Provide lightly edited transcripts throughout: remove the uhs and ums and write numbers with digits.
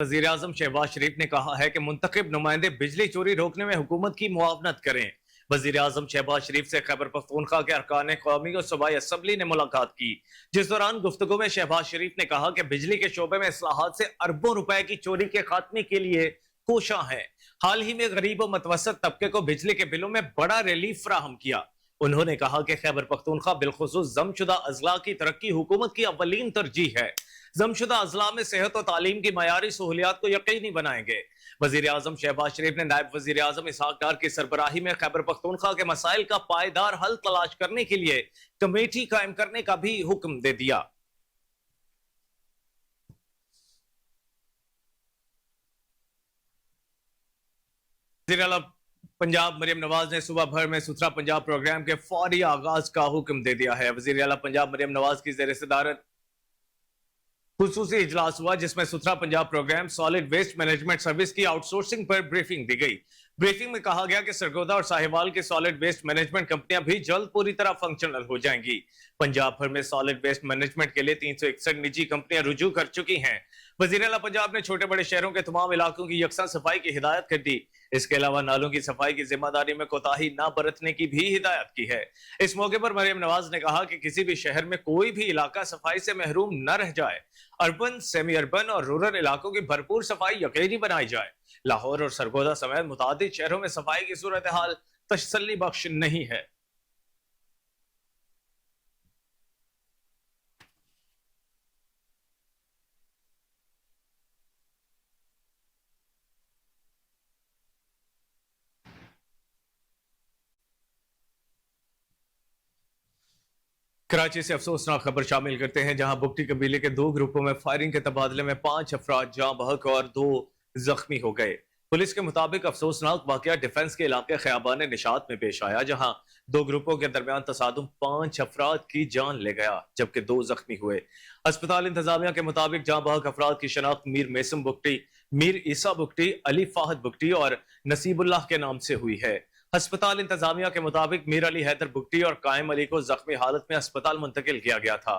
वजीर-ए-आज़म शहबाज शरीफ ने कहा है कि मुंतखब नुमाइंदे बिजली चोरी रोकने में हुकूमत की मुआवनत करें। वजीर-ए-आज़म शहबाज शरीफ से खैबर पख्तूनख्वा के अरकान कौमी और सूबाई असम्बली ने मुलाकात की, जिस दौरान गुफ्तगू में शहबाज शरीफ ने कहा कि बिजली के शोबे में इस्लाहात से अरबों रुपए की चोरी के खात्मे के लिए कोशां है। हाल ही में गरीब और मतवसत तबके को बिजली के बिलों में बड़ा रिलीफ फराहम किया। उन्होंने कहा कि खैबर पख्तूनख्वा बिलखुसूस जमशुदा अजला की तरक्की हुकूमत की अव्वलीन तरजीह है। जमशुदा अजला में सेहत और तालीम की मयारी सहूलियात को यकीनी बनाएंगे। वजीर आजम शहबाज शरीफ ने नायब वजीर आजम इसहाक डार की सरबराही में खैबर पख्तूनख्वा के मसाइल का पायदार हल तलाश करने के लिए कमेटी कायम करने का भी हुक्म दे दिया। वज़ीर आला पंजाब मरियम नवाज ने सुबह भर में सुथरा पंजाब प्रोग्राम के फौरी आगाज का हुक्म दे दिया है। वज़ीर आला पंजाब मरियम नवाज की ज़ेर सदारत खुसूसी इजलास हुआ, जिसमें Suthra Punjab program solid waste management service की आउटसोर्सिंग पर ब्रीफिंग दी गई। ब्रीफिंग में कहा गया कि सरगोदा और साहिवाल की सॉलिड वेस्ट मैनेजमेंट कंपनियां भी जल्द पूरी तरह फंक्शनल हो जाएंगी। पंजाब भर में सॉलिड वेस्ट मैनेजमेंट के लिए 361 निजी कंपनियां रुजू कर चुकी हैं। वज़ीर आला पंजाब ने छोटे बड़े शहरों के तमाम इलाकों की यकसा सफाई की हिदायत कर दी। इसके अलावा नालों की सफाई की जिम्मेदारी में कोताही न बरतने की भी हिदायत की है। इस मौके पर मरियम नवाज ने कहा कि किसी भी शहर में कोई भी इलाका सफाई से महरूम न रह जाए। अर्बन, सेमी अर्बन और रूरल इलाकों की भरपूर सफाई यकीनी बनाई जाए। लाहौर और सरगोदा समेत मुतादिद शहरों में सफाई की सूरत हाल तसल्ली बख्श नहीं है। कराची से अफसोसनाक खबर शामिल करते हैं, जहां बुगटी कबीले के 2 ग्रुपों में फायरिंग के तबादले में 5 अफराद जाँ बहक और 2 जख्मी हो गए। पुलिस के मुताबिक अफसोसनाक वाकया डिफेंस के इलाके खयाबान निशात में पेश आया, जहां 2 ग्रुपों के दरमियान तसादुम 5 अफराद की जान ले गया, जबकि 2 जख्मी हुए। अस्पताल इंतजामिया के मुताबिक जाँ बहक अफराद की शनाख्त मीर मेसम बुगटी, मीर ईसा बुगटी, अली फाहद बुगटी और नसीबुल्लाह के नाम से हुई है। अस्पताल इंतजामिया के मुताबिक मीर अली हैदर बुगटी और कायम अली को जख्मी हालत में अस्पताल मुंतकिल किया गया था।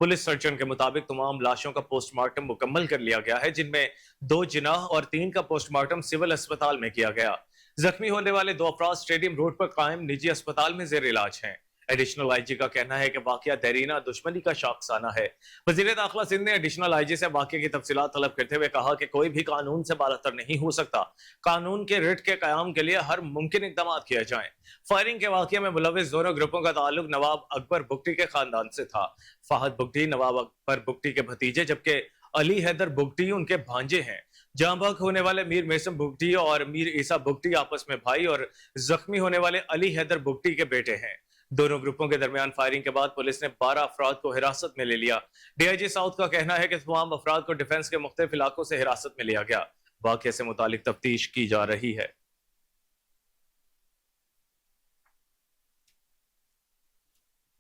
पुलिस सर्जन के मुताबिक तमाम लाशों का पोस्टमार्टम मुकम्मल कर लिया गया है, जिनमें 2 जिनाह और 3 का पोस्टमार्टम सिविल अस्पताल में किया गया। जख्मी होने वाले 2 अफराद स्टेडियम रोड पर कायम निजी अस्पताल में जेर इलाज हैं। एडिशनल आईजी का कहना है कि वाकया देरीना दुश्मनी का शाखसाना है। वजीर दाखिला सिंध ने एडिशनल आईजी से वाकये की तफसीलात तलब करते हुए कहा कि कोई भी कानून से बालातर नहीं हो सकता। कानून के रिट के कयाम के लिए हर मुमकिन इकदाम किए जाएं। फायरिंग के वाकये में मुलविस दोनों ग्रुपों का ताल्लुक नवाब अकबर बुगटी के खानदान से था। फाहद बुगटी नवाब अकबर बुगटी के भतीजे, जबकि अली हैदर बुगटी उनके भांजे हैं। जाँ बहक होने वाले मीर मेसम बुगटी और मीर ईसा बुगटी आपस में भाई और जख्मी होने वाले अली हैदर बुगटी के बेटे हैं। दोनों ग्रुपों के दरमियान फायरिंग के बाद पुलिस ने 12 अफराद को हिरासत में ले लिया। डीआईजी साउथ का कहना है कि तमाम अफराद को डिफेंस के मुख्तलिफ इलाकों से हिरासत में लिया गया। वाकये से मुतालिक तफ्तीश की जा रही है।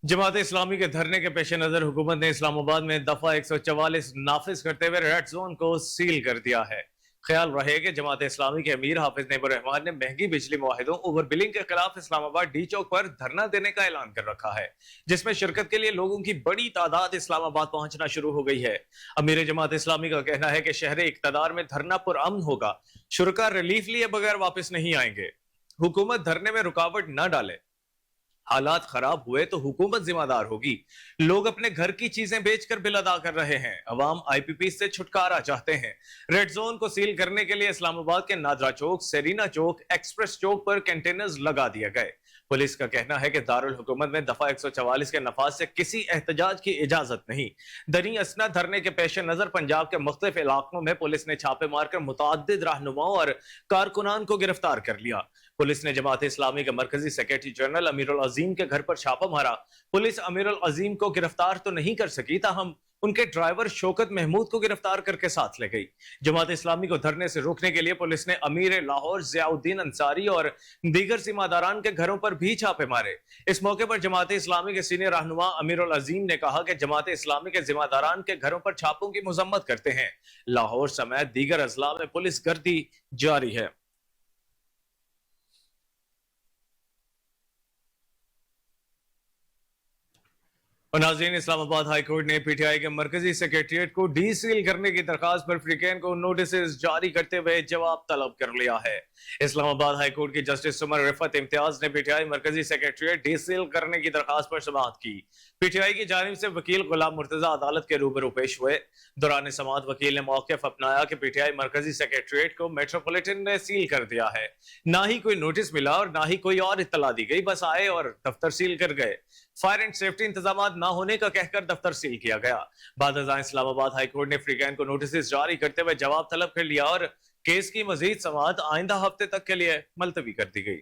जमात इस्लामी के धरने के पेश नजर हुकूमत ने इस्लामाबाद में दफा 144 नाफिज करते हुए रेड जोन को सील कर दिया है। ख्याल रहे कि जमात इस्लामी के अमीर हाफिज नेबर रहमान ने महंगी बिजली मुआहिदों ओवर बिलिंग के खिलाफ इस्लामाबाद डी चौक पर धरना देने का ऐलान कर रखा है, जिसमें शिरकत के लिए लोगों की बड़ी तादाद इस्लामाबाद पहुंचना शुरू हो गई है। अमीर जमात इस्लामी का कहना है कि शहर इक्तदार में धरना पुरअमन होगा। शुरका रिलीफ लिए बगैर वापस नहीं आएंगे। हुकूमत धरने में रुकावट न डाले। हालात खराब हुए तो हुकूमत जिम्मेदार होगी। लोग अपने घर की चीजें बेचकर बिल अदा कर रहे हैं। अवाम आईपीपी से छुटकारा चाहते हैं। रेड जोन को सील करने के लिए इस्लामाबाद के नादरा चौक, सेरीना चौक, एक्सप्रेस चौक पर कंटेनर्स लगा दिए गए। पुलिस का कहना है कि दारुल हुकूमत में दफा 144 के नफाज से किसी एहतजाज की इजाजत नहीं। दरी असना धरने के पेश नजर पंजाब के मुख्तलिफ इलाकों में पुलिस ने छापे मारकर मुतअद्दिद रहनुमाओं और कारकुनान को गिरफ्तार कर लिया। पुलिस ने जमात इस्लामी के मरकजी सेक्रेटरी जनरल अमीरुल अजीम के घर पर छापा मारा। पुलिस अमीरुल अजीम को गिरफ्तार तो नहीं कर सकी, ताहम उनके ड्राइवर शौकत महमूद को गिरफ्तार करके साथ ले गई। जमात इस्लामी को धरने से रोकने के लिए पुलिस ने अमीर लाहौर जियाउद्दीन अंसारी और दीगर जिम्मेदारान के घरों पर भी छापे मारे। इस मौके पर जमात इस्लामी के सीनियर रहनुमा अमीरुल अजीम ने कहा कि जमात इस्लामी के जिम्मेदारान के घरों पर छापों की मजम्मत करते हैं। लाहौर समेत दीगर अजला में पुलिस गर्दी जारी है। और नाज़रीन, इस्लामाबाद हाई कोर्ट ने पीटीआई के मरकजी सेक्रेटरिएट को डी सील करने की दरखास्त पर फ्रीकैन को नोटिस जारी करते हुए जवाब तलब कर लिया है। इस्लामाबाद हाई कोर्ट की जस्टिस सुमर रिफत इम्तियाज ने पीटीआई मरकजी सेक्रेटरिएट डी सील करने की दरखास्त पर समाअत की। पीटीआई की जानिब से वकील गुलाम मुर्तजा अदालत के रूबरू पेश हुए। दौरान समाअत वकील ने मौक़िफ़ अपनाया कि पीटीआई मरकजी सेक्रेटरिएट को मेट्रोपॉलिटन ने सील कर दिया है। ना ही कोई नोटिस मिला और ना ही कोई और इत्तला दी गई, बस आए और दफ्तर सील कर गए। फायर एंड सेफ्टी इंतजाम ना होने का कहकर दफ्तर सील किया गया। बाद इस्लामाबाद हाई कोर्ट ने फ्रीकैन को नोटिस जारी करते हुए जवाब तलब कर लिया और केस की मजीद समाअत आइंदा हफ्ते तक के लिए मुलतवी कर दी गई।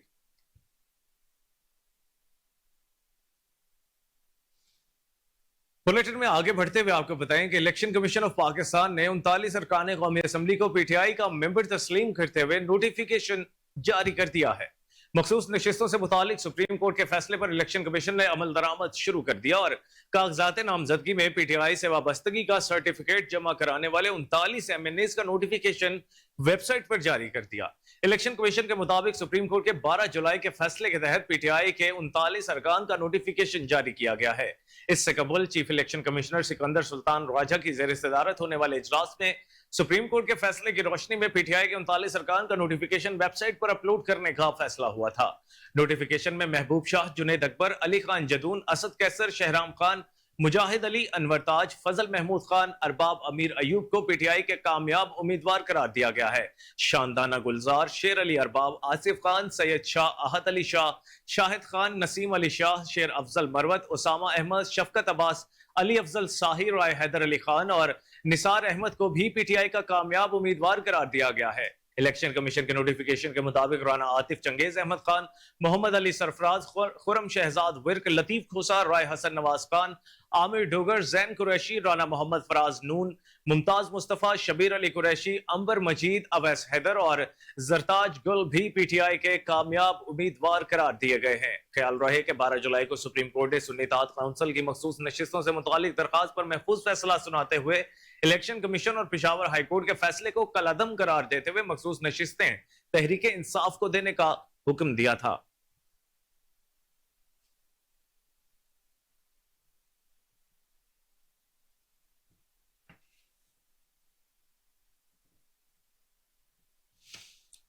बुलेटिन में आगे बढ़ते हुए आपको बताएं कि इलेक्शन कमीशन ऑफ पाकिस्तान ने 39 अरकान कौमी असम्बली को पीटीआई का मेंबर तस्लीम करते हुए नोटिफिकेशन जारी कर दिया है। मखसूस नशिस्तों से मुतालिक सुप्रीम कोर्ट के फैसले पर इलेक्शन कमीशन ने अमल दरामद शुरू कर दिया और कागजात नामजदगी में पीटीआई से वाबस्तगी का सर्टिफिकेट जमा कराने वाले 39 MNAs का नोटिफिकेशन वेबसाइट पर जारी कर दिया। इलेक्शन कमीशन के मुताबिक सुप्रीम कोर्ट के 12 जुलाई के फैसले के तहत पीटीआई के 39 अरकान का नोटिफिकेशन जारी किया गया है। इससे कबल chief election commissioner Sikandar Sultan Raja की ज़ेर सदारत होने वाले इजलास में सुप्रीम कोर्ट के फैसले की रोशनी में पीटीआई के 39 अरकान का नोटिफिकेशन वेबसाइट पर अपलोड करने का फैसला हुआ था। नोटिफिकेशन में महबूब शाह, जुनैद अकबर, अली खान जदून, असद कैसर, शहराम खान, मुजाहिद अली, अनवर ताज, फजल महमूद खान, अरबाब अमीर अयूब को पीटीआई के कामयाब उम्मीदवार करार दिया गया है। शानदाना गुलजार, शेर अली अरबाब, आसिफ खान, सैयद शाह, आहत अली शाह, शाहिद खान, नसीम अली शाह, शेर अफजल मरवत, उसामा अहमद, शफकत अब्बास, अली अफजल साहिर, राय हैदर अली खान और निसार अहमद को भी पीटीआई का कामयाब उम्मीदवार करार दिया गया है। इलेक्शन कमीशन के नोटिफिकेशन के मुताबिक राना आतिफ, चंगेज अहमद खान, मोहम्मद अली सरफराज, खुरम शहजाद विर्क, लतीफ खोसा, राय हसन नवाज खान, आमिर डोगर, जैन कुरैशी, राना मोहम्मद फराज नून, मुमताज मुस्तफा, शबीर अली कुरैशी, अंबर मजीद, अवैस हैदर और जरताज गुल भी पीटीआई के कामयाब उम्मीदवार करार दिए गए हैं। ख्याल रहे कि 12 जुलाई को सुप्रीम कोर्ट ने सुन्नी इत्तेहाद काउंसिल की मखसूस नशिस्तों से मुतालिक दरखास्त पर महफूज फैसला सुनाते हुए इलेक्शन कमीशन और पिशावर हाईकोर्ट के फैसले को कलअदम करार देते हुए मखसूस नशिस्तें तहरीक इंसाफ को देने का हुक्म दिया था।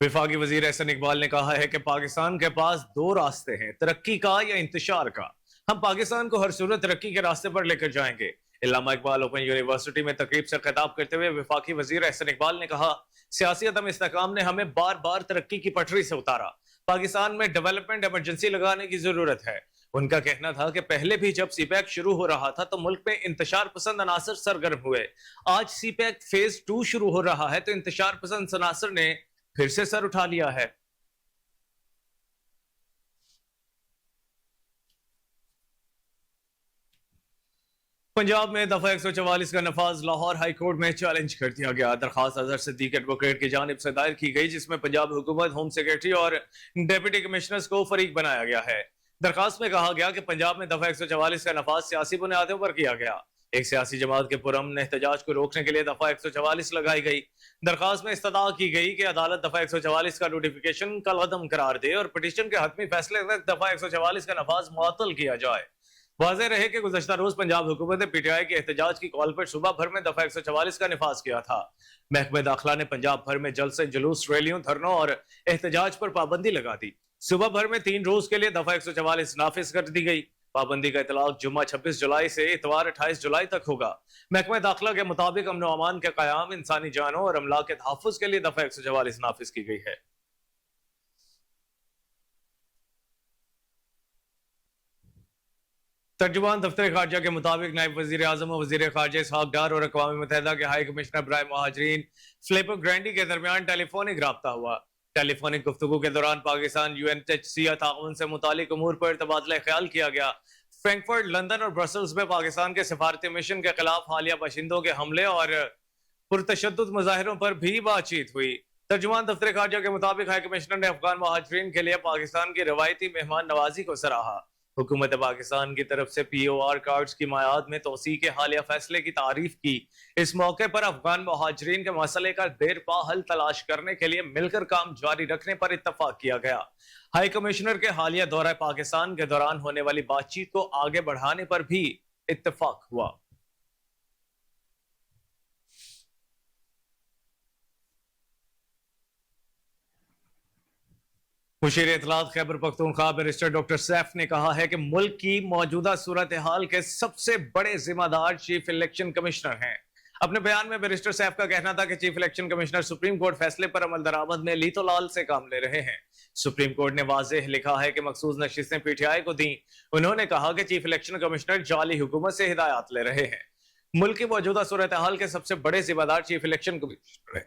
विफाकी वजीर एहसन इकबाल ने कहा है कि पाकिस्तान के पास दो रास्ते हैं, तरक्की का या इंतशार का। हम पाकिस्तान को हर सूरत तरक्की के रास्ते पर लेकर जाएंगे। इल्लामा इकबाल ओपन यूनिवर्सिटी में तकरीब से खिताब करते हुए विफाकी वजीर एहसन इकबाल ने कहा, सियासी अदम इस्तेकाम ने हमें बार बार तरक्की की पटरी से उतारा। पाकिस्तान में डेवलपमेंट इमरजेंसी लगाने की जरूरत है। उनका कहना था कि पहले भी जब सीपैक शुरू हो रहा था तो मुल्क में इंतशार पसंद अनासर सरगर्म हुए। आज सीपैक फेज 2 शुरू हो रहा है तो इंतशार पसंद अनासर ने फिर से सर उठा लिया है। पंजाब में दफा 144 का नफाज लाहौर हाई कोर्ट में चैलेंज कर दिया गया। दरखास्त अजहर सिद्दीक एडवोकेट की जानिब से दायर की गई, जिसमें पंजाब हुकूमत, होम सेक्रेटरी और डिप्टी कमिश्नर्स को फरीक बनाया गया है। दरखास्त में कहा गया कि पंजाब में दफा 144 का नफाज सियासी बुनियादों पर किया गया। एक सियासी जमात के पुरअमन एहतजाज को रोकने के लिए दफा 144 लगाई गई। दरखास्त में इस्तदा की गई कि अदालत दफा 144 का नोटिफिकेशन कलअदम करार दे और पिटीशन के हतमी फैसले तक दफा 144 का नफाज मुअत्तल किया जाए। वाज़ेह रहे कि गुज़श्ता रोज पंजाब हुकूमत ने पीटीआई के एहतजाज की कॉल पर सुबह भर में दफा 144 का निफाज किया था। महकमे दाखिला ने पंजाब भर में जलसे, जुलूस, रैलियों, धरनों और एहतजाज पर पाबंदी लगा दी। सुबह भर में 3 रोज के लिए दफा 144 नाफिज कर दी गई। पाबंदी का इतलाक जुम्मा 26 जुलाई से इतवार 28 जुलाई तक होगा। महकमे दाखिला के मुताबिक अमन व अमान के क़याम, इंसानी जानों और अमला के तहफ़्फ़ुज़ के लिए दफा 144 नाफिज की गई है। तर्जुमान दफ्तर खारजा के मुताबिक नायब वजीर आजम और वजीर खारजा इसहाक डार और अक़वाम मुत्तहिदा के हाई कमिश्नर बराए महाजरीन फिलिपो ग्रैंडी के दरमियान टेलीफोनिक राब्ता हुआ। टेलीफोनिक गुफ्तगू के दौरान पाकिस्तान UNHCR ताउन से मुतालिक उमूर पर तबादला ख्याल किया गया। फ्रैंकफर्ट, लंदन और ब्रसल्स में पाकिस्तान के सिफारती मिशन के खिलाफ हालिया बाशिंदों के हमले और पुरतशद्दुद मुजाहिरों पर भी बातचीत हुई। तर्जुमान दफ्तर खारजा के मुताबिक हाई कमिश्नर ने अफगान महाजरीन के लिए पाकिस्तान की रवायती मेहमान नवाजी को सराहा। हुकूमत पाकिस्तान की तरफ से POR कार्ड्स की मायाद में तोसी के हालिया फैसले की तारीफ की। इस मौके पर अफगान महाजरीन के मसले का देरपा हल तलाश करने के लिए मिलकर काम जारी रखने पर इत्तफाक किया गया। हाई कमिश्नर के हालिया दौरा पाकिस्तान के दौरान होने वाली बातचीत को आगे बढ़ाने पर भी इत्तेफाक हुआ। मुशीर इत्तलात खैबर पख्तूनख्वा बैरिस्टर डॉक्टर सैफ ने कहा है कि मुल्क की मौजूदा सूरत हाल के सबसे बड़े जिम्मेदार चीफ इलेक्शन कमिश्नर हैं। अपने बयान में बैरिस्टर सैफ का कहना था कि chief election commissioner supreme court फैसले पर अमल दरामद में लीतोलाल से काम ले रहे हैं। सुप्रीम कोर्ट ने वाज़ेह लिखा है कि मखसूस नशिस्तें पीटीआई को दी। उन्होंने कहा कि चीफ इलेक्शन कमिश्नर जाली हुकूमत से हिदायत ले रहे हैं। मुल्क की मौजूदा सूरत हाल के सबसे बड़े जिम्मेदार चीफ इलेक्शन कमिश्नर हैं।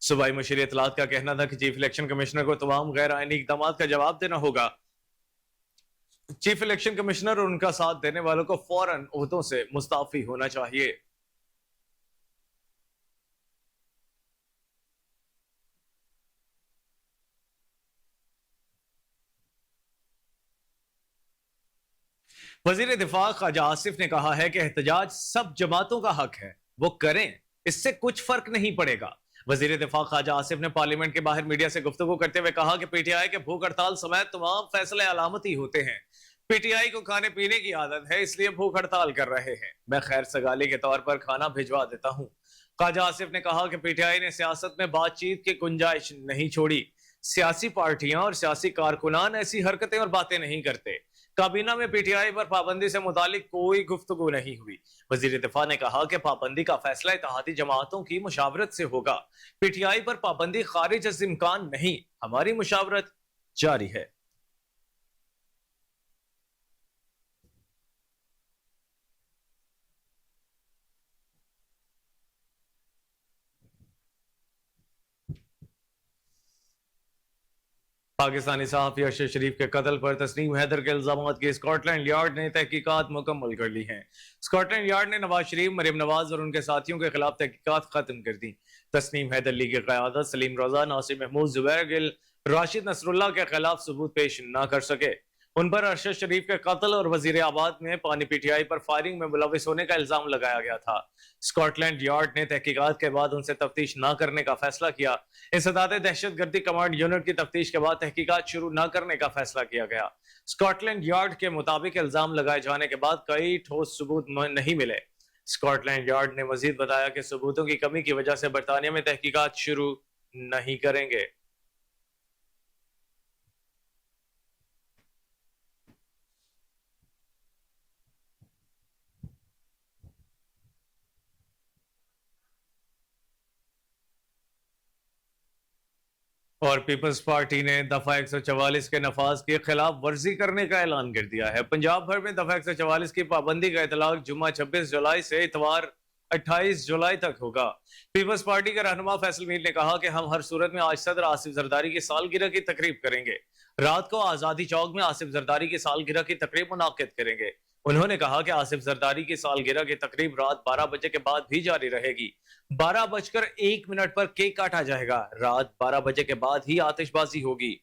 सूबाई मुशीर इत्तलात का कहना था कि चीफ इलेक्शन कमिश्नर को तमाम गैर आईनी इक़दामात का जवाब देना होगा। चीफ इलेक्शन कमिश्नर और उनका साथ देने वालों को फौरन ओहदों से मुस्ताफी होना चाहिए। वजीर दिफा ख्वाजा आसिफ ने कहा है कि एहतजाज सब जमातों का हक है, वो करें, इससे कुछ फर्क नहीं पड़ेगा। वजीर दिफा ख्वाजा आसिफ ने पार्लियामेंट के बाहर मीडिया से गुफ्तगू करते हुए कहा कि पीटीआई के भूख हड़ताल समेत तमाम फैसले अलामती होते हैं। पीटीआई को खाने पीने की आदत है, इसलिए भूख हड़ताल कर रहे हैं। मैं खैर सगाली के तौर पर खाना भिजवा देता हूं। ख्वाजा आसिफ ने कहा कि पीटीआई ने सियासत में बातचीत की गुंजाइश नहीं छोड़ी। सियासी पार्टियां और सियासी कारकुनान ऐसी हरकतें और बातें नहीं करते। काबीना में पीटीआई पर पाबंदी से मुतालिक कोई गुफ्तगू नहीं हुई। वजीर दिफा ने कहा कि पाबंदी का फैसला इत्तेहादी जमातों की मुशावरत से होगा। पीटीआई पर पाबंदी खारिज अज इम्कान नहीं, हमारी मुशावरत जारी है। पाकिस्तानी सहाफी अरशद शरीफ के कत्ल पर तस्नीम हैदर के इल्जामात की स्कॉटलैंड यार्ड ने तहकीकात मुकम्मल कर ली हैं। स्कॉटलैंड यार्ड ने नवाज शरीफ, मरियम नवाज और उनके साथियों के खिलाफ तहकीकात खत्म कर दी। तस्नीम हैदर ली की क़यादत सलीम रजा, नासिर महमूद, जुबैर गिल, राशिद नसरुल्लाह के खिलाफ सबूत पेश न कर सके। उन पर अरशद शरीफ के कत्ल और वजीर आबाद में पानी पीटीआई पर फायरिंग में मुलविस होने का इल्जाम लगाया गया था। स्कॉटलैंड यार्ड ने तहकीकात के बाद उनसे तफ्तीश न करने का फैसला किया। इंसदाद दहशतगर्दी कमांड यूनिट की तफ्तीश के बाद तहकीकात शुरू न करने का फैसला किया गया। स्कॉटलैंड यार्ड के मुताबिक इल्जाम लगाए जाने के बाद कई ठोस सबूत नहीं मिले। स्कॉटलैंड यार्ड ने मजीद बताया कि सबूतों की कमी की वजह से बरतानिया में तहकीकात शुरू नहीं करेंगे। और पीपल्स पार्टी ने दफा 144 के नफाज की खिलाफ वर्जी करने का ऐलान कर दिया है। पंजाब भर में दफा 144 की पाबंदी का इतलाक जुम्मा 26 जुलाई से इतवार 28 जुलाई तक होगा। पीपल्स पार्टी के रहनुमा फैसल मीर ने कहा कि हम हर सूरत में आज सदर आसिफ जरदारी की सालगिरह की तकरीब करेंगे। रात को आजादी चौक में आसिफ जरदारी की सालगिरह की तकरीब मुनाकिद करेंगे। उन्होंने कहा कि आसिफ जरदारी की सालगिरह की तकरीब रात 12 बजे के बाद भी जारी रहेगी। 12:01 पर केक काटा जाएगा। रात 12 बजे के बाद ही आतिशबाजी होगी।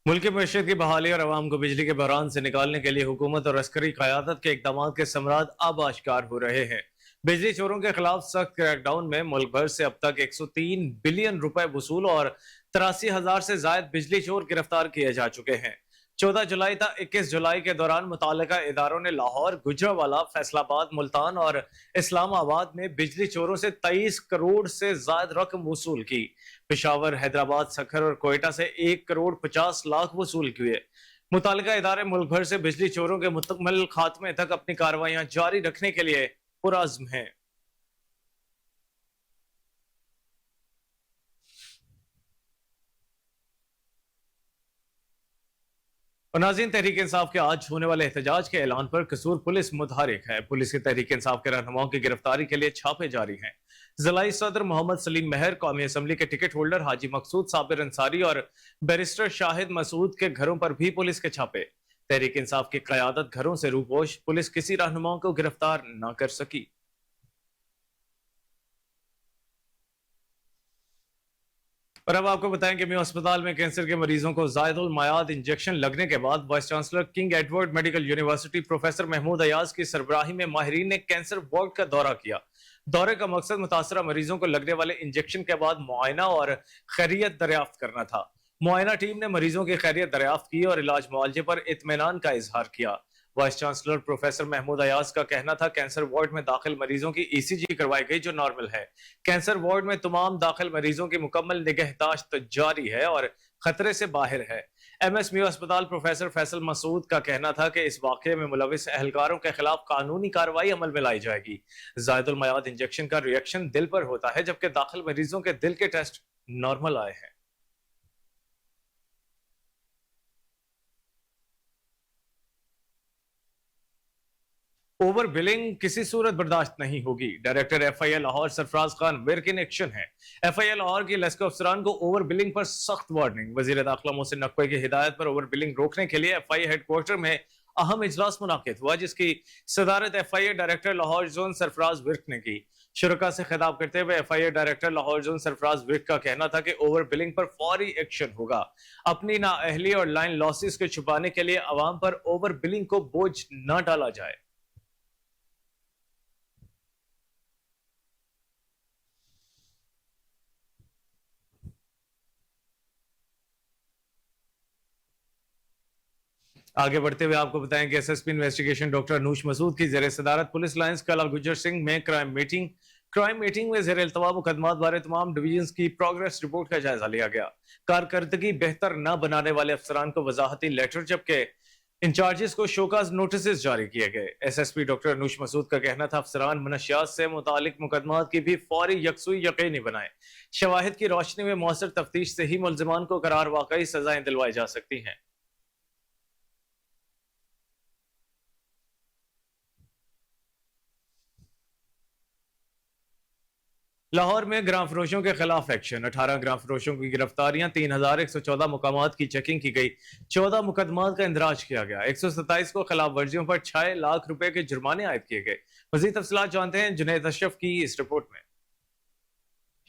मुल्क की मईशत की बहाली और आवाम को बिजली के बहरान से निकालने के लिए हुकूमत और अस्करी क़यादत के इक़दामात के समराद अब आश्कार हो रहे हैं। बिजली चोरों के खिलाफ सख्त क्रैकडाउन में मुल्क भर से अब तक 103 बिलियन रुपए वसूल और 83,000 से जायद बिजली चोर गिरफ्तार किए जा चुके हैं। 14 जुलाई तक 21 जुलाई के दौरान मुतालिका इदारों ने लाहौर, गुजरावाला, फैसलाबाद, मुल्तान और इस्लामाबाद में बिजली चोरों से 23 करोड़ से ज्यादा रकम वसूल की। पेशावर, हैदराबाद, सखर और कोयटा से 1 करोड़ 50 लाख वसूल किए। मुतालिका इदारे मुल्क भर से बिजली चोरों के मुकम्मल खात्मे तक अपनी कार्रवाइयां जारी रखने के लिए पुरअज़्म हैं। और नाज़रीन, तहरीक इंसाफ के आज होने वाले एहतजाज के ऐलान पर कसूर पुलिस मुतहरिक है। पुलिस की तहरीक इंसाफ के रहनुमाओं की गिरफ्तारी के लिए छापे जारी हैं। जिलाई सदर मोहम्मद सलीम महर, कौमी असम्बली के टिकट होल्डर हाजी मकसूद साबिर अंसारी और बैरिस्टर शाहिद मसूद के घरों पर भी पुलिस के छापे। तहरीक इंसाफ की क़यादत घरों से रूपोश, पुलिस किसी रहनुमाओं को गिरफ्तार न कर सकी। और अब आपको बताएं कि मेयो अस्पताल में कैंसर के मरीजों को ज़ायदुल मायाद इंजेक्शन लगने के बाद vice chancellor King Edward medical university professor Mahmood Ayaz की सरबराही में माहिरीन ने कैंसर वार्ड का दौरा किया। दौरे का मकसद मुतासरा मरीजों को लगने वाले इंजेक्शन के बाद मुआयना और खैरियत दरियाफ्त करना था। मुआयना टीम ने मरीजों की खैरियत दरियाफ्त की और इलाज मुआवजे पर इत्मीनान का इजहार किया। Vice chancellor professor Mahmood Ayaz का कहना था कैंसर वार्ड में दाखिल मरीजों की ईसीजी करवाई गई जो नॉर्मल है। कैंसर वार्ड में तमाम दाखिल मरीजों की मुकम्मल निगहदाश्त जारी है और खतरे से बाहर है। एमएसमीओ अस्पताल प्रोफेसर फैसल मसूद का कहना था कि इस वाकये में मुलविस एहलकारों के खिलाफ कानूनी कार्रवाई अमल में लाई जाएगी। जायदुल मयाद इंजेक्शन का रिएक्शन दिल पर होता है जबकि दाखिल मरीजों के दिल के टेस्ट नॉर्मल आए हैं। ओवर बिलिंग किसी सूरत बर्दाश्त नहीं होगी। Director FIA Lahore Sarfaraz Khan Virk in action है। एफआईए लाहौर की लेस्को अफसरान को ओवर बिलिंग पर सख्त वार्निंग। वजीर दाखिला मोहसिन नकवी की हिदायत पर ओवर बिलिंग रोकने के लिए एफआईए हेडक्वार्टर में अहम इजलास मुनाकिद हुआ जिसकी सदारत FIA director Lahore zone Sarfaraz Virk ने की। शुरका से खिताब करते हुए FIA director Lahore zone Sarfaraz Virk का कहना था कि ओवर बिलिंग पर फौरी एक्शन होगा। अपनी नाअहली और लाइन लॉसेस को छुपाने के लिए अवाम पर ओवर बिलिंग को बोझ न डाला जाए। आगे बढ़ते हुए आपको बताएं कि SSP investigation doctor Anoosh Masood की जेर सदारत पुलिस लाइंस कला गुजर सिंह में क्राइम मीटिंग में जेर इल्तवा मुकदमात बारे तमाम डिवीजन की प्रोग्रेस रिपोर्ट का जायजा लिया गया। कारकर्दगी बेहतर न बनाने वाले अफसरान को वजाहती लेटर जबकि इंचार्जेस को शोकाज नोटिस जारी किए गए। एसएसपी डॉक्टर अनूश मसूद का कहना था अफसरान मनशियात से मुतालिक मुकदमात की भी फौरी यकसुई यकीनी बनाए। शवाहिद की रोशनी में मौसर तफ्तीश से ही मुलजिमान को करार वाकई सजाएं दिलवाई जा सकती हैं। लाहौर में ग्राम फरोशों के खिलाफ एक्शन। 18 ग्राम फरोशों की गिरफ्तारियां, 3114 मुकामात की चेकिंग की गई, 14 मुकदमात का इंदराज किया गया। 127 को खिलाफ वर्जियों पर 6 लाख रुपए के जुर्माने आयद किए गए। मजीद तफसीलात जानते हैं जुनैद अशरफ की इस रिपोर्ट में।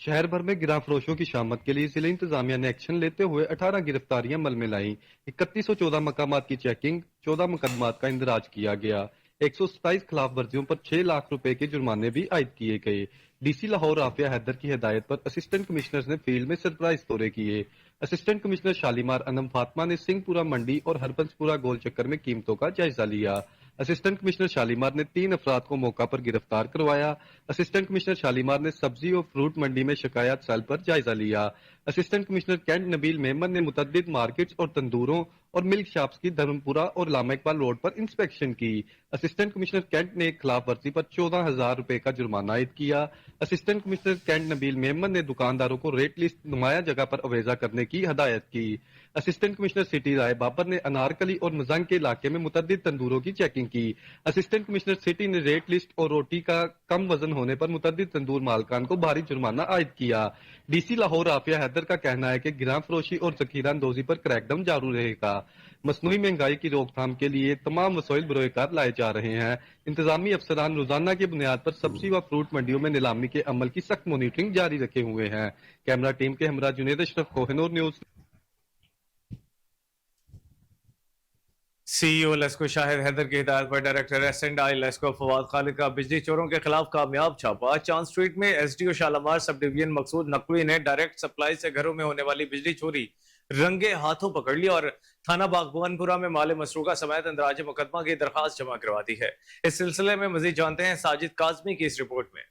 शहर भर में गिरां फरोशों की शामत के लिए जिला इंतजामिया ने एक्शन लेते हुए 18 गिरफ्तारियां अमल में लाई। 3114 मकामात की चेकिंग, 14 मुकदमात का इंदराज किया गया। 127 खिलाफ वर्जियों पर 6 लाख रुपए के जुर्माने भी आयद किए गए। डीसी लाहौर आफिया हैदर की हिदायत पर असिस्टेंट कमिश्नर ने फील्ड में सरप्राइज दौरे किए। असिस्टेंट कमिश्नर शालीमार अनम फातमा ने सिंहपुरा मंडी और हरबंसपुरा गोल चक्कर में कीमतों का जायजा लिया। असिस्टेंट कमिश्नर शालीमार ने 3 अफराद को मौका पर गिरफ्तार करवाया। असिस्टेंट कमिश्नर शालीमार ने सब्जी और फ्रूट मंडी में शिकायत सेल पर जायजा लिया। Assistant commissioner cantt Nabeel Memon ने मुतद्दिद मार्केट्स और तंदूरों और मिल्क शॉप्स की धर्मपुरा और लामा इकबाल रोड पर इंस्पेक्शन की। असिस्टेंट कमिश्नर कैंट ने खिलाफ वर्जी पर 14,000 रुपए का जुर्माना आयद किया। Assistant commissioner cantt Nabeel Memon ने दुकानदारों को रेट लिस्ट नुमाया जगह पर अवेजा करने की हदायत की। असिस्टेंट कमिश्नर सिटी राय बाबर ने अनारकली और मजंग के इलाके में मुतद्दिद तंदूरों की चेकिंग की। असिस्टेंट कमिश्नर सिटी ने रेट लिस्ट और रोटी का कम वजन होने पर मुतद्दिद तंदूर मालकान को भारी जुर्माना आयद किया। डीसी लाहौर आफिया हैदर का कहना है कि गिरां फरोशी और जखीरा अंदोजी पर क्रैकडाउन जारी रहेगा। मसनूई महंगाई की रोकथाम के लिए तमाम वसाइल बरोकार लाए जा रहे हैं। इंतजामी अफसरान रोजाना की बुनियाद पर सब्जी व फ्रूट मंडियों में नीलामी के अमल की सख्त मॉनिटरिंग जारी रखे हुए हैं। कैमरा टीम के हमरा जुनैद अशरफ, कोहिनूर न्यूज। सीईओ लेस्को शाहिद हैदर की हिदायत पर डायरेक्टर एस&आई लेस्को फवाद खालिद का बिजली चोरों के खिलाफ कामयाब छापा। चांद स्ट्रीट में एसडीओ शालामार सब डिवीजन मकसूद नकवी ने डायरेक्ट सप्लाई से घरों में होने वाली बिजली चोरी रंगे हाथों पकड़ ली और थाना बागबानपुरा में माले मसरूका समेत इंदराज मुकदमा की दरखास्त जमा करवा दी है। इस सिलसिले में मजीद जानते हैं साजिद काजमी की इस रिपोर्ट में।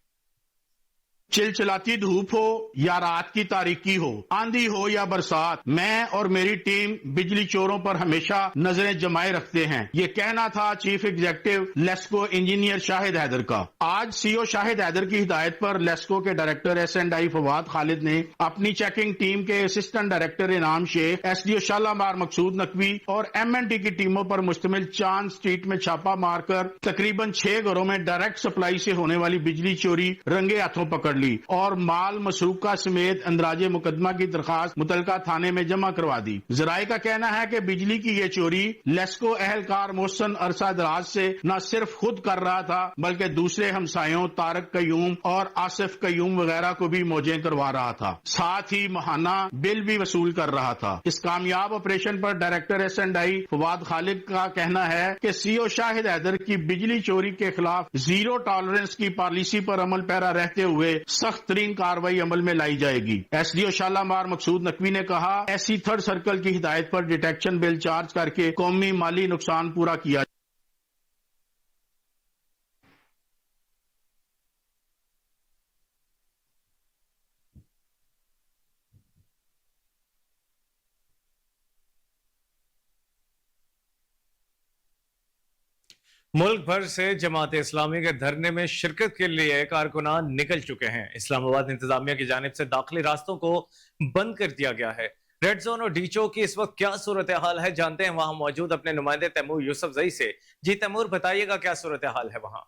चिलचिलाती धूप हो या रात की तारीकी हो, आंधी हो या बरसात, मैं और मेरी टीम बिजली चोरों पर हमेशा नजरें जमाए रखते हैं। ये कहना था chief executive LESCO engineer Shahid Haider का। आज सीईओ शाहिद हैदर की हिदायत पर लेस्को के डायरेक्टर एस&आई फवाद खालिद ने अपनी चेकिंग टीम के असिस्टेंट डायरेक्टर इनाम शेख, एसडीओ शालामार मकसूद नकवी और एमएनटी की टीमों पर मुश्तमिल चांद स्ट्रीट में छापा मारकर तकरीबन 6 घरों में डायरेक्ट सप्लाई से होने वाली बिजली चोरी रंगे हाथों पकड़ لی اور مال مسروقہ سمیت اندراج مقدمہ کی درخواست متعلقہ تھانے میں جمع کروا دی۔ ذرائع کا کہنا ہے کہ بجلی کی یہ چوری لیسکو اہلکار محسن عرصہ دراز سے نہ صرف خود کر رہا تھا بلکہ دوسرے ہمسایوں طارق قیوم اور آصف قیوم وغیرہ کو بھی موجیں کروا رہا تھا، ساتھ ہی ماہانہ بل بھی وصول کر رہا تھا۔ اس کامیاب آپریشن پر ڈائریکٹر S&I فواد خالد کا کہنا ہے کہ CO شاہد حیدر کی بجلی چوری کے خلاف زیرو ٹالرنس کی پالیسی پر عمل پیرا رہتے ہوئے سخت ترین کارروائی عمل میں لائی جائے گی۔ SDO شالامار مقصود نقوی نے کہا ایسی تھرڈ سرکل کی ہدایت پر ڈیٹیکشن بل چارج کر کے قومی مالی نقصان پورا کیا۔ ملک بھر سے جماعت اسلامی کے دھرنے میں شرکت کے لیے کارکنان نکل چکے ہیں۔ اسلام آباد انتظامیہ کی جانب سے داخلی راستوں کو بند کر دیا گیا ہے۔ ریڈ زون اور ڈی چوک کی اس وقت کیا صورتحال ہے جانتے ہیں وہاں موجود اپنے نمائندے تیمور یوسف زئی سے۔ جی تیمور بتائیے گا کیا صورتحال ہے وہاں؟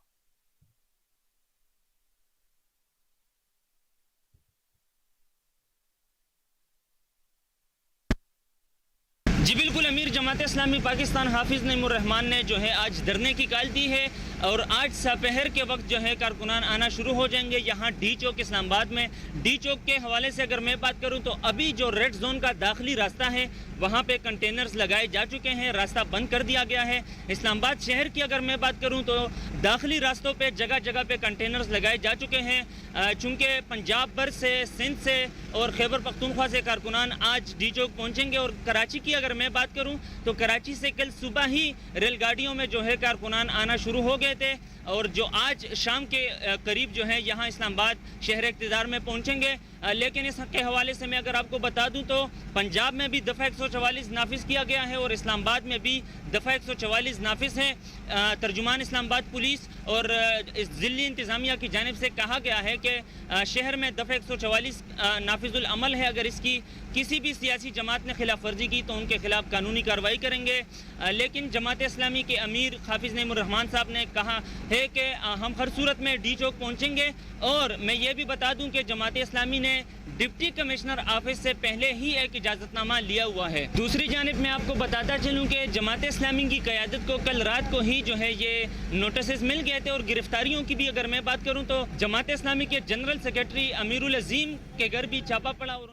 جی بالکل امیر، جماعت اسلامی پاکستان حافظ نعیم الرحمان نے جو ہے آج دھرنے کی کال دی ہے اور آج سپہر کے وقت جو ہے کارکنان آنا شروع ہو جائیں گے یہاں ڈی چوک اسلام آباد میں۔ ڈی چوک کے حوالے سے اگر میں بات کروں تو ابھی جو ریڈ زون کا داخلی راستہ ہے وہاں پہ کنٹینرز لگائے جا چکے ہیں، راستہ بند کر دیا گیا ہے۔ اسلام آباد شہر کی اگر میں بات کروں تو داخلی راستوں پہ جگہ جگہ پہ کنٹینرز لگائے جا چکے ہیں، چونکہ پنجاب بھر سے، سندھ سے اور خیبر پختونخوا سے کارکنان آج ڈی چوک پہنچیں گے۔ اور کراچی کی اگر میں بات کروں تو کراچی سے کل صبح ہی ریل گاڑیوں میں جو ہے کارکنان آنا شروع ہو گئے تھے اور جو آج شام کے قریب جو ہے یہاں اسلام آباد شہر اقتدار میں پہنچیں گے۔ لیکن اس کے حوالے سے میں اگر آپ کو بتا دوں تو پنجاب میں بھی دفعہ 144 نافذ کیا گیا ہے اور اسلام آباد میں بھی دفعہ 144 نافذ ہے۔ ترجمان اسلام آباد پولیس اور ضلعی انتظامیہ کی جانب سے کہا گیا ہے کہ شہر میں دفعہ 144 نافذ العمل ہے، اگر اس کی کسی بھی سیاسی جماعت نے خلاف ورزی کی تو ان کے خلاف قانونی کارروائی کریں گے۔ لیکن جماعت اسلامی کے امیر حافظ نعیم الرحمان صاحب نے کہا ہے کہ ہم ہر صورت میں ڈی چوک پہنچیں گے۔ اور میں یہ بھی بتا دوں کہ جماعت اسلامی نے ڈپٹی کمشنر آفس سے پہلے ہی ایک اجازت نامہ لیا ہوا ہے۔ دوسری جانب میں آپ کو بتاتا چلوں کہ جماعت اسلامی کی قیادت کو کل رات کو ہی جو ہے یہ نوٹسز مل گئے تھے اور گرفتاریوں کی بھی اگر میں بات کروں تو جماعت اسلامی کے جنرل سیکرٹری امیر العظیم کے گھر بھی چھاپا پڑا اور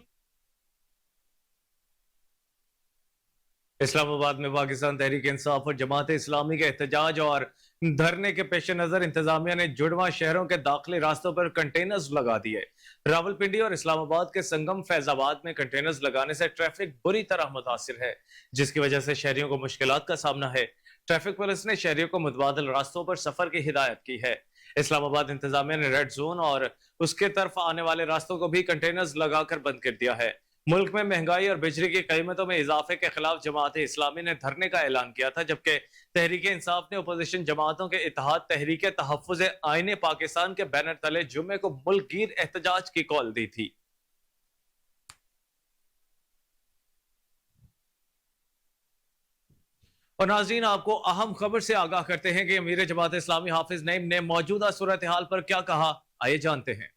اسلام آباد میں پاکستان تحریک انصاف اور جماعت اسلامی کے احتجاج اور دھرنے کے پیش نظر انتظامیہ نے جڑواں شہروں کے داخلی راستوں پر کنٹینرز لگا دیے۔ راولپنڈی اور اسلام آباد کے سنگم فیض آباد میں کنٹینرز لگانے سے ٹریفک بری طرح متاثر ہے، جس کی وجہ سے شہریوں کو مشکلات کا سامنا ہے۔ ٹریفک پولیس نے شہریوں کو متبادل راستوں پر سفر کی ہدایت کی ہے۔ اسلام آباد انتظامیہ نے ریڈ زون اور اس کے طرف آنے والے راستوں کو بھی کنٹینرز لگا کر بند کر دیا ہے۔ ملک میں مہنگائی اور بجلی کی قیمتوں میں اضافے کے خلاف جماعت اسلامی نے دھرنے کا اعلان کیا تھا، جبکہ تحریک انصاف نے اپوزیشن جماعتوں کے اتحاد تحریک تحفظ آئین پاکستان کے بینر تلے جمعے کو ملک گیر احتجاج کی کال دی تھی۔ اور ناظرین، آپ کو اہم خبر سے آگاہ کرتے ہیں کہ امیر جماعت اسلامی حافظ نعیم نے موجودہ صورتحال پر کیا کہا، آئیے جانتے ہیں۔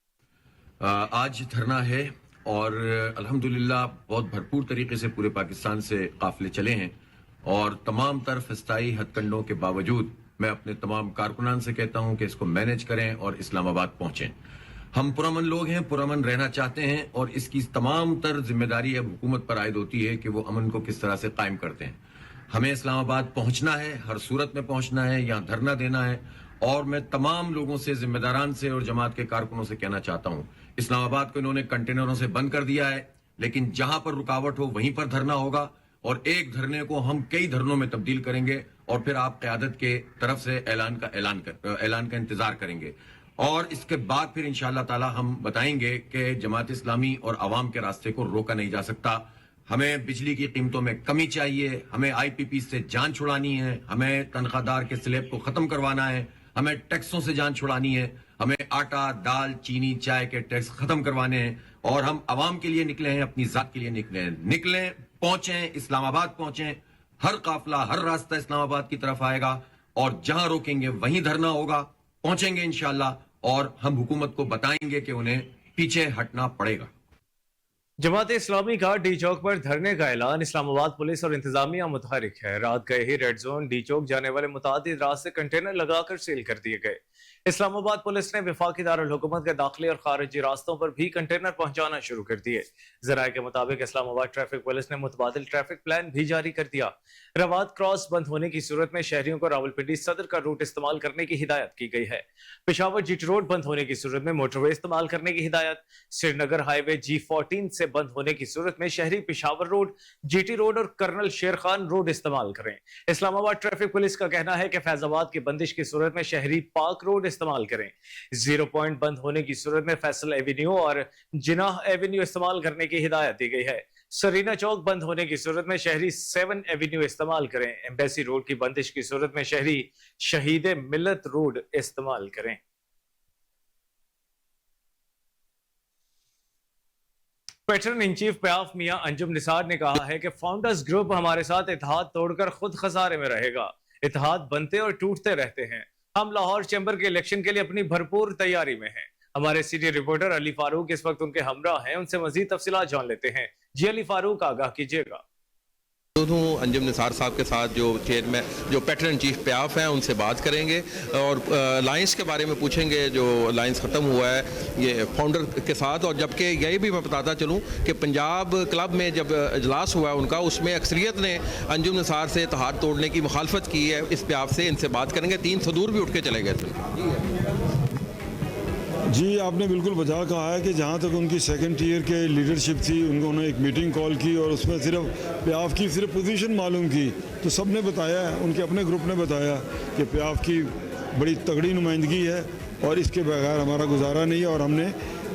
آج دھرنا ہے اور الحمدللہ بہت بھرپور طریقے سے پورے پاکستان سے قافلے چلے ہیں اور تمام تر فضائی ہتھ کنڈوں کے باوجود میں اپنے تمام کارکنان سے کہتا ہوں کہ اس کو مینج کریں اور اسلام آباد پہنچیں۔ ہم پرامن لوگ ہیں، پرامن رہنا چاہتے ہیں اور اس کی تمام تر ذمہ داری اب حکومت پر عائد ہوتی ہے کہ وہ امن کو کس طرح سے قائم کرتے ہیں۔ ہمیں اسلام آباد پہنچنا ہے، ہر صورت میں پہنچنا ہے، یہاں دھرنا دینا ہے اور میں تمام لوگوں سے، ذمہ داران سے اور جماعت کے کارکنوں سے کہنا چاہتا ہوں، اسلام آباد کو انہوں نے کنٹینروں سے بند کر دیا ہے، لیکن جہاں پر رکاوٹ ہو وہیں پر دھرنا ہوگا اور ایک دھرنے کو ہم کئی دھرنوں میں تبدیل کریں گے اور پھر آپ قیادت کے طرف سے اعلان کا انتظار کریں گے اور اس کے بعد پھر انشاءاللہ تعالی ہم بتائیں گے کہ جماعت اسلامی اور عوام کے راستے کو روکا نہیں جا سکتا۔ ہمیں بجلی کی قیمتوں میں کمی چاہیے، ہمیں آئی پی پی سے جان چھڑانی ہے، ہمیں تنخواہ دار کے سلیب کو ختم کروانا ہے، ہمیں ٹیکسوں سے جان چھڑانی ہے، ہمیں آٹا، دال، چینی، چائے کے ٹیکس ختم کروانے ہیں اور ہم عوام کے لیے نکلے ہیں، اپنی ذات کے لیے نکلے ہیں۔ نکلیں، پہنچیں، اسلام آباد پہنچیں، ہر قافلہ، ہر راستہ اسلام آباد کی طرف آئے گا اور جہاں روکیں گے وہیں دھرنا ہوگا، پہنچیں گے انشاءاللہ اور ہم حکومت کو بتائیں گے کہ انہیں پیچھے ہٹنا پڑے گا. جماعت اسلامی کا ڈی چوک پر دھرنے کا اعلان. اسلام آباد پولیس اور انتظامیہ متحرک ہے. رات گئے ہی ریڈ زون ڈی چوک جانے والے متعدد راستے کنٹینر لگا کر سیل کر دیے گئے. اسلام آباد پولیس نے وفاقی دارالحکومت کے داخلی اور خارجی راستوں پر بھی کنٹینر پہنچانا شروع کر دیے. ذرائع کے مطابق اسلام آباد ٹریفک پولیس نے متبادل ٹریفک پلان بھی جاری کر دیا. رواد کراس بند ہونے کی صورت میں شہریوں کو راولپنڈی صدر کا روٹ استعمال کرنے کی ہدایت کی گئی ہے. پشاور جی ٹی روڈ بند ہونے کی صورت میں موٹر وے استعمال کرنے کی ہدایت. سری نگر ہائی وے G14 سے بند ہونے کی صورت میں شہری Peshawar road, G T road اور کرنل شیر خان روڈ استعمال کریں. اسلام آباد ٹریفک پولیس کا کہنا ہے کہ فیض آباد کی بندش کی صورت میں شہری پارک روڈ استعمال کریں. زیرو پوائنٹ بند ہونے کی صورت میں فیصل ایوینیو اور جناح ایوینیو استعمال کرنے کی ہدایت دی گئی ہے. سرینا چوک بند ہونے کی صورت میں شہری 7 ایوینیو استعمال کریں. ایمبیسی روڈ کی بندش کی صورت میں شہری شہید ملت روڈ استعمال کریں. پیٹرن ان چیف پیاف میاں انجم نثار نے کہا ہے کہ فاؤنڈرز گروپ ہمارے ساتھ اتحاد توڑ کر خود خسارے میں رہے گا. اتحاد بنتے اور ٹوٹتے رہتے ہیں. ہم لاہور چیمبر کے الیکشن کے لیے اپنی بھرپور تیاری میں ہیں. ہمارے سینئر رپورٹر علی فاروق اس وقت ان کے ہمراہ ہیں. ان سے مزید تفصیلات جان لیتے ہیں. جی علی فاروق آگاہ کیجیے گا. دونوں انجم نثار صاحب کے ساتھ جو چیئرمین جو پیٹرن چیف پیاف ہیں ان سے بات کریں گے اور لائنس کے بارے میں پوچھیں گے جو لائنس ختم ہوا ہے یہ فاؤنڈر کے ساتھ. اور جبکہ یہ بھی میں بتاتا چلوں کہ پنجاب کلب میں جب اجلاس ہوا ہے ان کا اس میں اکثریت نے انجم نثار سے اتحاد توڑنے کی مخالفت کی ہے. اس پیاف سے ان سے بات کریں گے. 3 صدور بھی اٹھ کے چلے گئے تھے. جی آپ نے بالکل بجا کہا ہے کہ جہاں تک ان کی سیکنڈ ٹیئر کے لیڈرشپ تھی انہوں نے ایک میٹنگ کال کی اور اس میں صرف پیاف کی صرف پوزیشن معلوم کی تو سب نے بتایا ہے، ان کے اپنے گروپ نے بتایا کہ پیاف کی بڑی تگڑی نمائندگی ہے اور اس کے بغیر ہمارا گزارا نہیں ہے اور ہم نے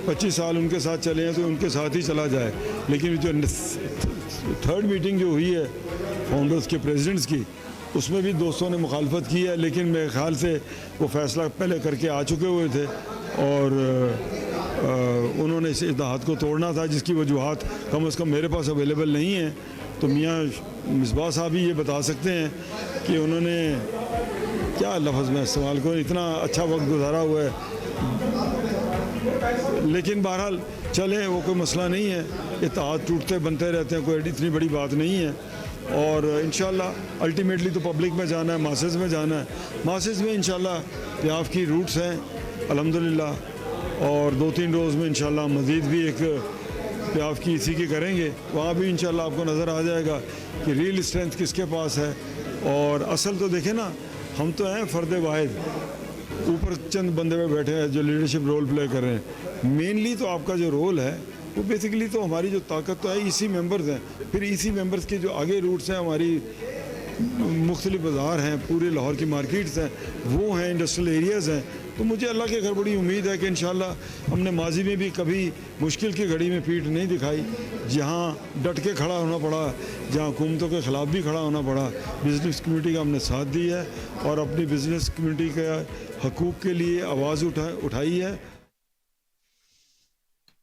25 سال ان کے ساتھ چلے ہیں تو ان کے ساتھ ہی چلا جائے. لیکن جو 3rd میٹنگ جو ہوئی ہے فاؤنڈرز کے پریزیڈنٹس کی اس میں بھی دوستوں نے مخالفت کی ہے، لیکن میرے خیال سے وہ فیصلہ پہلے کر کے آ چکے ہوئے تھے اور انہوں نے اس اتحاد کو توڑنا تھا جس کی وجوہات کم از کم میرے پاس اویلیبل نہیں ہیں. تو میاں مصباح صاحب بھی یہ بتا سکتے ہیں کہ انہوں نے کیا لفظ میں استعمال کروں، اتنا اچھا وقت گزارا ہوا ہے. لیکن بہرحال چلیں وہ کوئی مسئلہ نہیں ہے. اتحاد ٹوٹتے بنتے رہتے ہیں، کوئی اتنی بڑی بات نہیں ہے. اور انشاءاللہ الٹیمیٹلی تو پبلک میں جانا ہے، ماسز میں جانا ہے. ماسز میں انشاءاللہ پیاف کی روٹس ہیں الحمدللہ اور 2-3 روز میں انشاءاللہ مزید بھی ایک پیاف کی اسی کی کریں گے. وہاں بھی انشاءاللہ آپ کو نظر آ جائے گا کہ ریل اسٹرینتھ کس کے پاس ہے. اور اصل تو دیکھیں نا، ہم تو ہیں فرد واحد، اوپر چند بندے میں بیٹھے ہیں جو لیڈرشپ رول پلے کر رہے ہیں. مینلی تو آپ کا جو رول ہے وہ بیسیکلی تو ہماری جو طاقت تو ہے ایسی ممبرز ہیں. پھر ایسی ممبرز کے جو آگے روٹس ہیں، ہماری مختلف بازار ہیں، پورے لاہور کی مارکیٹس ہیں، وہ ہیں، انڈسٹریل ایریاز ہیں. تو مجھے اللہ کے گھر بڑی امید ہے کہ انشاءاللہ ہم نے ماضی میں بھی کبھی مشکل کی گھڑی میں پیٹھ نہیں دکھائی. جہاں ڈٹ کے کھڑا ہونا پڑا، جہاں حکومتوں کے خلاف بھی کھڑا ہونا پڑا، بزنس کمیونٹی کا ہم نے ساتھ دی ہے اور اپنی بزنس کمیونٹی کے حقوق کے لیے آواز اٹھائی ہے.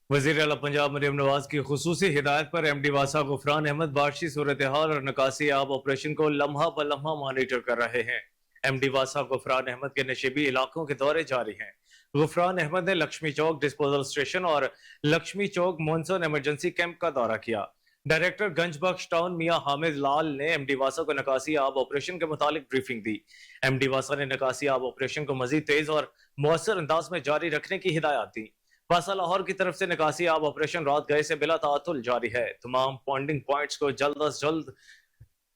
وزیر اعلیٰ پنجاب مریم نواز کی خصوصی ہدایت پر ایم ڈی واسا غفران احمد بارشی صورتحال اور نکاسی آب آپریشن کو لمحہ بلمحہ مانیٹر کر رہے ہیں. ایم ڈی واسا غفران احمد کے نشیبی علاقوں کے دورے جاری ہیں. غفران احمد نے لکشمی چوک ڈسپوزل اسٹیشن اور لکشمی چوک مونسون ایمرجنسی کیمپ کا دورہ کیا. ڈائریکٹر گنج بخش ٹاؤن میاں حامد لال نے ایم ڈی واسا کو نکاسی آب آپریشن کے متعلق بریفنگ دی. ایم ڈی واسا نے نکاسی آب آپریشن کو مزید تیز اور مؤثر انداز میں جاری رکھنے کی ہدایات دی. واسا لاہور کی طرف سے نکاسی آب آپریشن رات گئے سے بلا تعطل جاری ہے. تمام پونڈنگ پوائنٹس کو جلد از جلد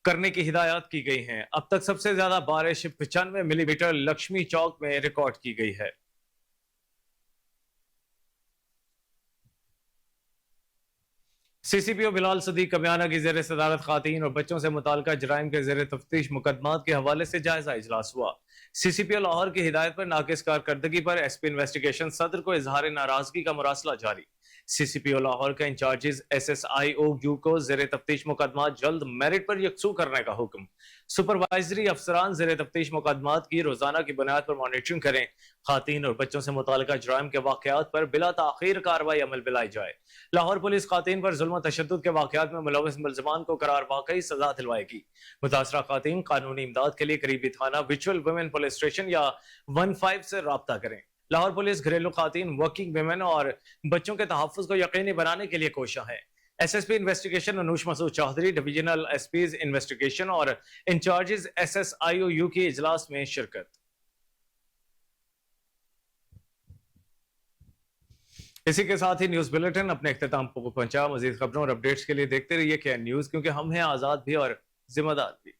کرنے کی ہدایات کی گئی ہیں. اب تک سب سے زیادہ بارش 95 ملی میٹر لکشمی چوک میں ریکارڈ کی گئی ہے. سی سی پی او بلال صدیق کمیانہ کی زیر صدارت خواتین اور بچوں سے متعلقہ جرائم کے زیر تفتیش مقدمات کے حوالے سے جائزہ اجلاس ہوا. سی سی پی او لاہور کی ہدایت پر ناقص کارکردگی پر ایس پی انویسٹیگیشن صدر کو اظہار ناراضگی کا مراسلہ جاری. سی سی پی او لاہور کا in-charges S S I O you کو زیر تفتیش مقدمات جلد میرٹ پر یکسو کرنے کا حکم. سپروائزری افسران زیر تفتیش مقدمات کی روزانہ کی بنیاد پر مانیٹرنگ کریں. خواتین اور بچوں سے متعلقہ جرائم کے واقعات پر بلا تاخیر کارروائی عمل میں لائی جائے. لاہور پولیس خواتین پر ظلم و تشدد کے واقعات میں ملوث ملزمان کو قرار واقعی سزا دلوائے گی. متاثرہ خواتین قانونی امداد کے لیے قریبی تھانہ وچول ویمن پولیس اسٹیشن یا 15 سے رابطہ کریں. لاہور پولیس گھریلو خواتین، ورکنگ ویمن اور بچوں کے تحفظ کو یقینی بنانے کے لیے کوشاں ہے۔ S S P investigation Anoosh Masood Chaudhry, divisional S Ps investigation اور incharges S S I O U کے اجلاس میں شرکت۔ اسی کے ساتھ ہی نیوز بلیٹن اپنے اختتام کو پہنچا۔ مزید خبروں اور اپڈیٹس کے لیے دیکھتے رہیے KN نیوز، کیونکہ ہم ہیں آزاد بھی اور ذمہ دار بھی۔